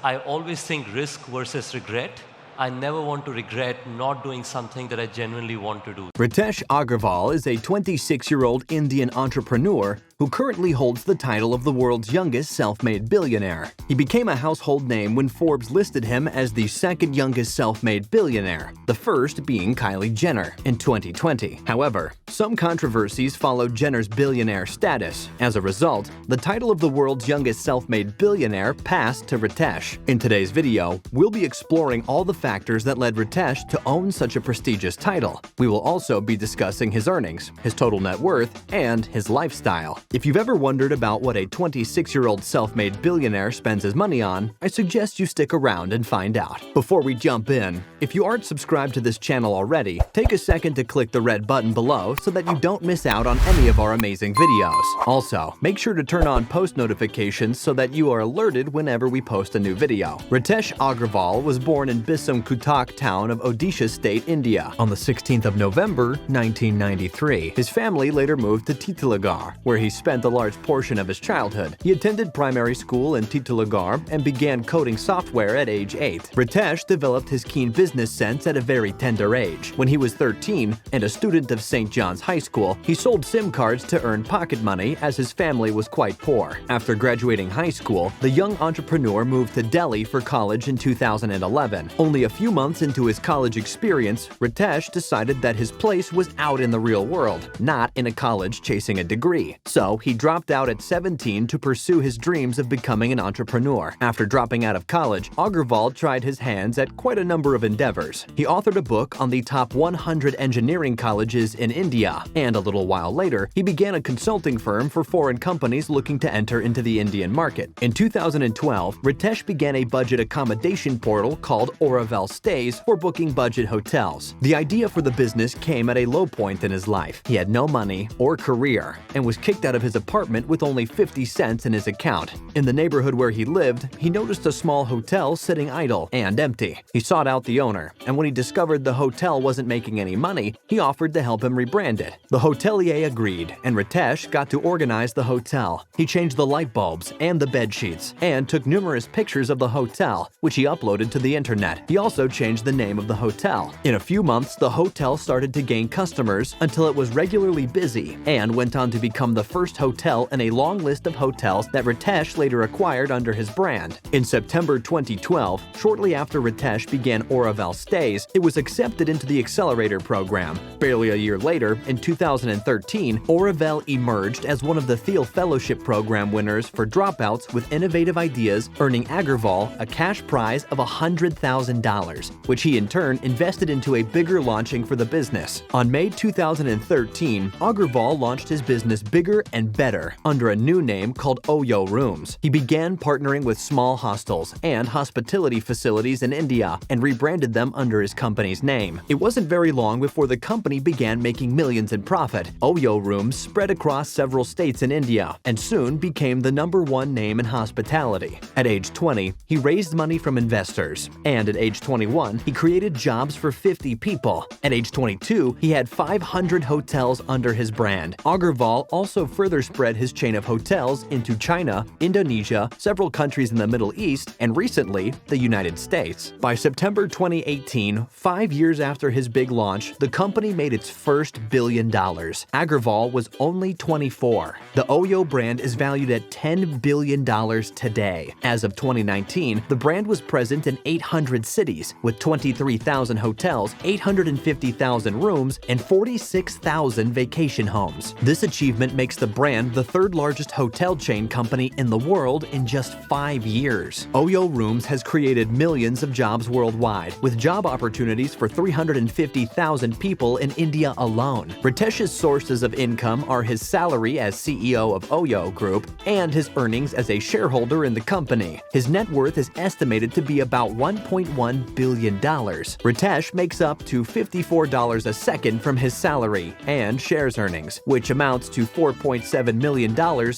I always think risk versus regret. I never want to regret not doing something that I genuinely want to do. Ritesh Agarwal is a 26-year-old Indian entrepreneur who currently holds the title of the world's youngest self-made billionaire. He became a household name when Forbes listed him as the second youngest self-made billionaire, the first being Kylie Jenner in 2020. However, some controversies followed Jenner's billionaire status. As a result, the title of the world's youngest self-made billionaire passed to Ritesh. In today's video, we'll be exploring all the factors that led Ritesh to own such a prestigious title. We will also be discussing his earnings, his total net worth, and his lifestyle. If you've ever wondered about what a 26-year-old self-made billionaire spends his money on, I suggest you stick around and find out. Before we jump in, if you aren't subscribed to this channel already, take a second to click the red button below so that you don't miss out on any of our amazing videos. Also, make sure to turn on post notifications so that you are alerted whenever we post a new video. Ritesh Agarwal was born in Bisam Kutak town of Odisha State, India, on the 16th of November, 1993. His family later moved to Titlagar, where he spent a large portion of his childhood. He attended primary school in Titlagar and began coding software at age 8. Ritesh developed his keen business sense at a very tender age. When he was 13 and a student of St. John's High School, he sold SIM cards to earn pocket money as his family was quite poor. After graduating high school, the young entrepreneur moved to Delhi for college in 2011. Only a few months into his college experience, Ritesh decided that his place was out in the real world, not in a college chasing a degree. So he dropped out at 17 to pursue his dreams of becoming an entrepreneur. After dropping out of college, Agarwal tried his hands at quite a number of endeavors. He authored a book on the top 100 engineering colleges in India, and a little while later, he began a consulting firm for foreign companies looking to enter into the Indian market. In 2012, Ritesh began a budget accommodation portal called Oravel Stays for booking budget hotels. The idea for the business came at a low point in his life. He had no money or career and was kicked out of his apartment with only 50 cents in his account. In the neighborhood where he lived, he noticed a small hotel sitting idle and empty. He sought out the owner, and when he discovered the hotel wasn't making any money, he offered to help him rebrand it. The hotelier agreed, and Ritesh got to organize the hotel. He changed the light bulbs and the bed sheets, and took numerous pictures of the hotel, which he uploaded to the internet. He also changed the name of the hotel. In a few months, the hotel started to gain customers until it was regularly busy, and went on to become the first hotel in a long list of hotels that Ritesh later acquired under his brand. In September 2012, shortly after Ritesh began Oravel Stays, it was accepted into the Accelerator program. Barely a year later, in 2013, Oravel emerged as one of the Thiel Fellowship Program winners for dropouts with innovative ideas, earning Agarwal a cash prize of $100,000, which he in turn invested into a bigger launching for the business. On May 2013, Agarwal launched his business bigger and better under a new name called Oyo Rooms. He began partnering with small hostels and hospitality facilities in India and rebranded them under his company's name. It wasn't very long before the company began making millions in profit. Oyo Rooms spread across several states in India and soon became the #1 name in hospitality. At age 20, he raised money from investors, and at age 21, he created jobs for 50 people. At age 22, he had 500 hotels under his brand. Agarwal also further spread his chain of hotels into China, Indonesia, several countries in the Middle East, and recently, the United States. By September 2018, 5 years after his big launch, the company made its first $1 billion. Agarwal was only 24. The Oyo brand is valued at $10 billion today. As of 2019, the brand was present in 800 cities, with 23,000 hotels, 850,000 rooms, and 46,000 vacation homes. This achievement makes the brand the third largest hotel chain company in the world in just 5 years. Oyo Rooms has created millions of jobs worldwide, with job opportunities for 350,000 people in India alone. Ritesh's sources of income are his salary as CEO of Oyo Group and his earnings as a shareholder in the company. His net worth is estimated to be about $1.1 billion. Ritesh makes up to $54 a second from his salary and shares earnings, which amounts to $4.6 $2.7 million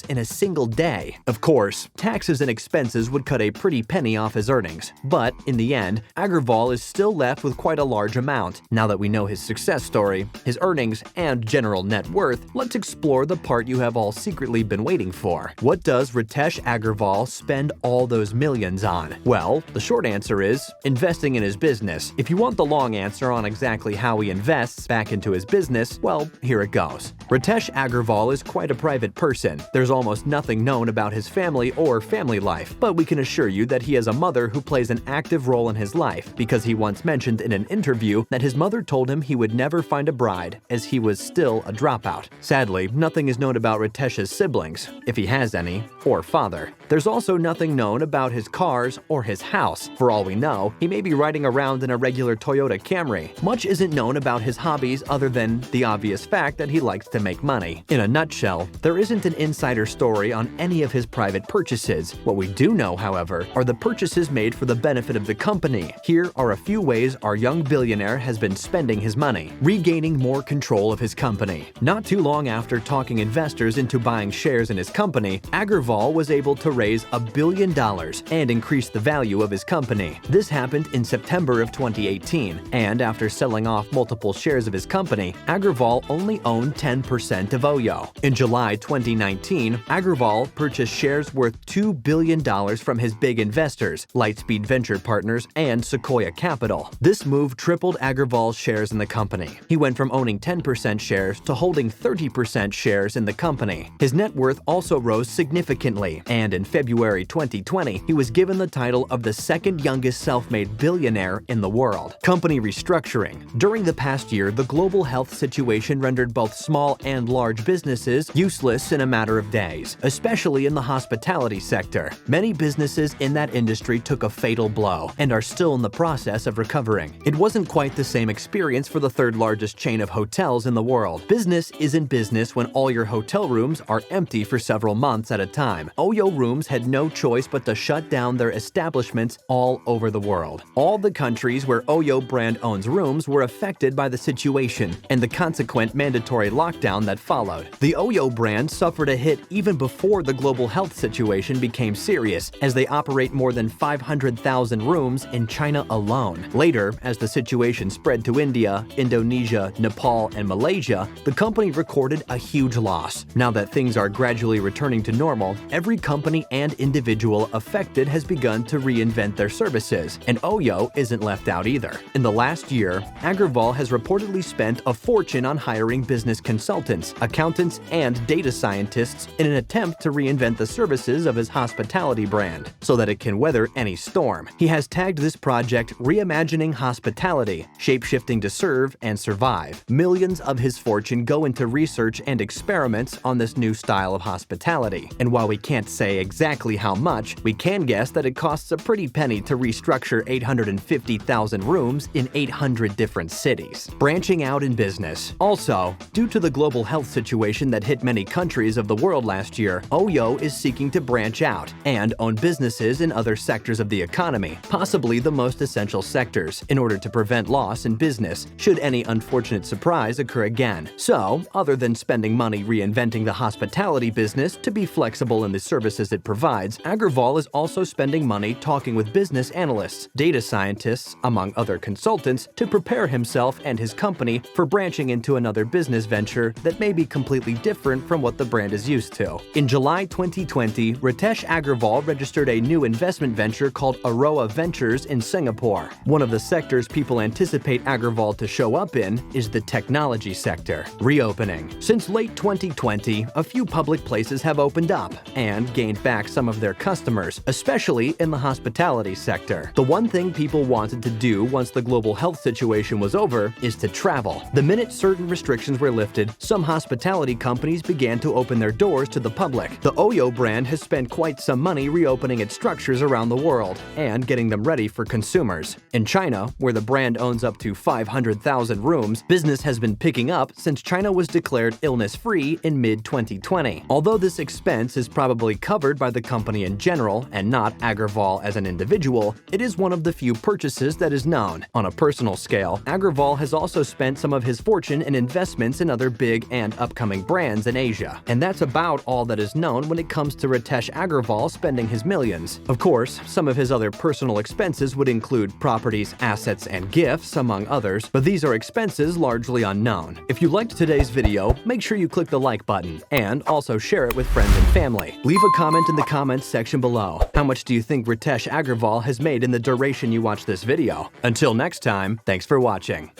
in a single day. Of course, taxes and expenses would cut a pretty penny off his earnings, but in the end, Agarwal is still left with quite a large amount. Now that we know his success story, his earnings, and general net worth, let's explore the part you have all secretly been waiting for. What does Ritesh Agarwal spend all those millions on? Well, the short answer is investing in his business. If you want the long answer on exactly how he invests back into his business, well, here it goes. Ritesh Agarwal is quite a private person. There's almost nothing known about his family or family life, but we can assure you that he has a mother who plays an active role in his life, because he once mentioned in an interview that his mother told him he would never find a bride as he was still a dropout. Sadly, nothing is known about Ritesh's siblings, if he has any, or father. There's also nothing known about his cars or his house. For all we know, he may be riding around in a regular Toyota Camry. Much isn't known about his hobbies other than the obvious fact that he likes to make money. In a nutshell, there isn't an insider story on any of his private purchases. What we do know, however, are the purchases made for the benefit of the company. Here are a few ways our young billionaire has been spending his money. Regaining more control of his company. Not too long after talking investors into buying shares in his company, Agarwal was able to raise $1 billion and increase the value of his company. This happened in September of 2018, and after selling off multiple shares of his company, Agarwal only owned 10% of Oyo. In July 2019, Agarwal purchased shares worth $2 billion from his big investors, Lightspeed Venture Partners and Sequoia Capital. This move tripled Agarwal's shares in the company. He went from owning 10% shares to holding 30% shares in the company. His net worth also rose significantly, and in February 2020, he was given the title of the second youngest self-made billionaire in the world. Company restructuring. During the past year, the global health situation rendered both small and large businesses useless in a matter of days, especially in the hospitality sector. Many businesses in that industry took a fatal blow and are still in the process of recovering. It wasn't quite the same experience for the third largest chain of hotels in the world. Business isn't business when all your hotel rooms are empty for several months at a time. Oyo Rooms had no choice but to shut down their establishments all over the world. All the countries where Oyo brand owns rooms were affected by the situation and the consequent mandatory lockdown that followed. The Oyo brand suffered a hit even before the global health situation became serious, as they operate more than 500,000 rooms in China alone. Later, as the situation spread to India, Indonesia, Nepal, and Malaysia, the company recorded a huge loss. Now that things are gradually returning to normal, every company and individual affected has begun to reinvent their services, and Oyo isn't left out either. In the last year, Agarwal has reportedly spent a fortune on hiring business consultants, accountants, and data scientists in an attempt to reinvent the services of his hospitality brand so that it can weather any storm. He has tagged this project Reimagining Hospitality, Shapeshifting to Serve and Survive. Millions of his fortune go into research and experiments on this new style of hospitality, and while we can't say exactly how much, we can guess that it costs a pretty penny to restructure 850,000 rooms in 800 different cities. Branching out in business. Also, due to the global health situation that hit many countries of the world last year, Oyo is seeking to branch out and own businesses in other sectors of the economy, possibly the most essential sectors, in order to prevent loss in business should any unfortunate surprise occur again. So, other than spending money reinventing the hospitality business to be flexible in the services it provides, Agarwal is also spending money talking with business analysts, data scientists, among other consultants, to prepare himself and his company for branching into another business venture that may be completely different from what the brand is used to. In July 2020, Ritesh Agarwal registered a new investment venture called Aroa Ventures in Singapore. One of the sectors people anticipate Agarwal to show up in is the technology sector. Reopening. Since late 2020, a few public places have opened up and gained back some of their customers, especially in the hospitality sector. The one thing people wanted to do once the global health situation was over is to travel. The minute certain restrictions were lifted, some hospitality companies began to open their doors to the public. The Oyo brand has spent quite some money reopening its structures around the world and getting them ready for consumers. In China, where the brand owns up to 500,000 rooms, business has been picking up since China was declared illness-free in mid-2020. Although this expense is probably covered by the company in general and not Agarwal as an individual, it is one of the few purchases that is known. On a personal scale, Agarwal has also spent some of his fortune in investments in other big and upcoming brands and in Asia. And that's about all that is known when it comes to Ritesh Agarwal spending his millions. Of course, some of his other personal expenses would include properties, assets, and gifts, among others, but these are expenses largely unknown. If you liked today's video, make sure you click the like button, and also share it with friends and family. Leave a comment in the comments section below. How much do you think Ritesh Agarwal has made in the duration you watched this video? Until next time, thanks for watching.